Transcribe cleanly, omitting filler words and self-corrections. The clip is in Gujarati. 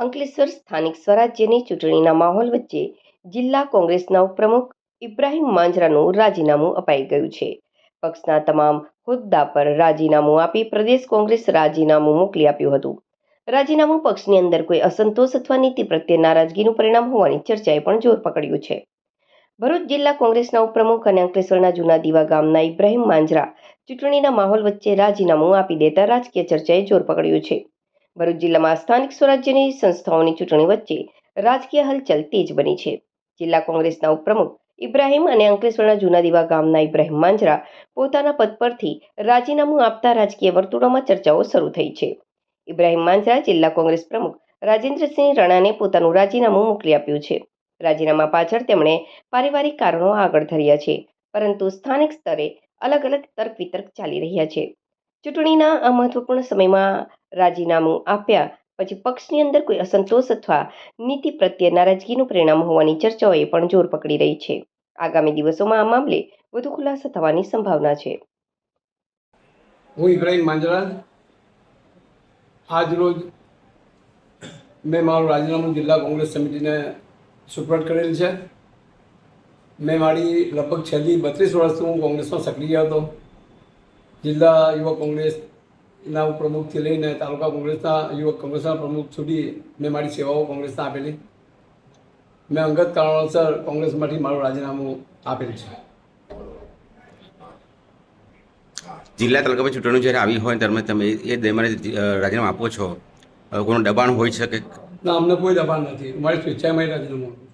અંકલેશ્વર સ્થાનિક સ્વરાજ્યની ચૂંટણીના માહોલ વચ્ચે જિલ્લા કોંગ્રેસના ઉપપ્રમુખ ઇબ્રાહિમ માંજરાનું રાજીનામું અપાઈ ગયું છે. પક્ષના તમામ હોદ્દા પર રાજીનામું આપી પ્રદેશ કોંગ્રેસ રાજીનામું મોકલી આપ્યું હતું. રાજીનામું પક્ષની અંદર કોઈ અસંતોષ અથવા નીતિ પ્રત્યે નારાજગીનું પરિણામ હોવાની ચર્ચાએ પણ જોર પકડ્યું છે. ભરૂચ જિલ્લા કોંગ્રેસના ઉપપ્રમુખ અને અંકલેશ્વરના જૂના દીવા ગામના ઇબ્રાહિમ માંજરા ચૂંટણીના માહોલ વચ્ચે રાજીનામું આપી દેતા રાજકીય ચર્ચાએ જોર પકડ્યું છે. ભરૂચ જિલ્લામાં સ્થાનિક સ્વરાજ્યની સંસ્થાઓની ચૂંટણી વચ્ચે રાજકીય હલચલ તેજ બની છે. જિલ્લા કોંગ્રેસના ઉપપ્રમુખ ઇબ્રાહિમ અને અંકલેશ્વરના જૂના દીવા ગામના ઇબ્રાહિમ માંજરા પોતાના પદ પરથી રાજીનામું આપતા રાજકીય વર્તુળોમાં ચર્ચાઓ શરૂ થઈ છે. ઇબ્રાહિમ માંજરા જિલ્લા કોંગ્રેસ પ્રમુખ રાજેન્દ્રસિંહ રાણાને પોતાનું રાજીનામું મોકલી આપ્યું છે. રાજીનામા પાછળ તેમણે પારિવારિક કારણો આગળ ધર્યા છે, પરંતુ સ્થાનિક સ્તરે અલગ અલગ તર્ક વિતર્ક ચાલી રહ્યા છે. ચૂંટણીના આ મહત્વપૂર્ણ સમયમાં રાજીનામું આપ્યા પછી પક્ષની અંદર કોઈ અસંતોષ અથવા નીતિ પ્રત્યે નારાજગીનું પરિણામ હોવાની ચર્ચાઓએ પણ જોર પકડી રહી છે. આગામી દિવસોમાં આ મામલે વધુ ખુલાસા થવાની સંભાવના છે. હું ઇબ્રાહિમ માંજરા આજ રોજ મેં મારું રાજીનામું જિલ્લા કોંગ્રેસ સમિતિને સુપરત કરેલ છે. મેં મારી લગભગ છેલ્લી 32 વર્ષથી હું કોંગ્રેસમાં સક્રિય હતો. જિલ્લા યુવક કોંગ્રેસના પ્રમુખથી લઈને તાલુકા કોંગ્રેસના યુવક કોંગ્રેસના પ્રમુખ સુધી મેં મારી સેવાઓ કોંગ્રેસના આપેલી. મેં અંગત કારણોસર કોંગ્રેસમાંથી મારું રાજીનામું આપેલ છે. જિલ્લા તાલુકામાં ચૂંટણી જ્યારે આવી હોય ત્યારે તમે એ દરમિયાન રાજીનામું આપો છો, કોઈનું દબાણ હોઈ શકે? ના, અમને કોઈ દબાણ નથી. મારી સ્વેચ્છાએ મારી રાજીનામું આપ્યું.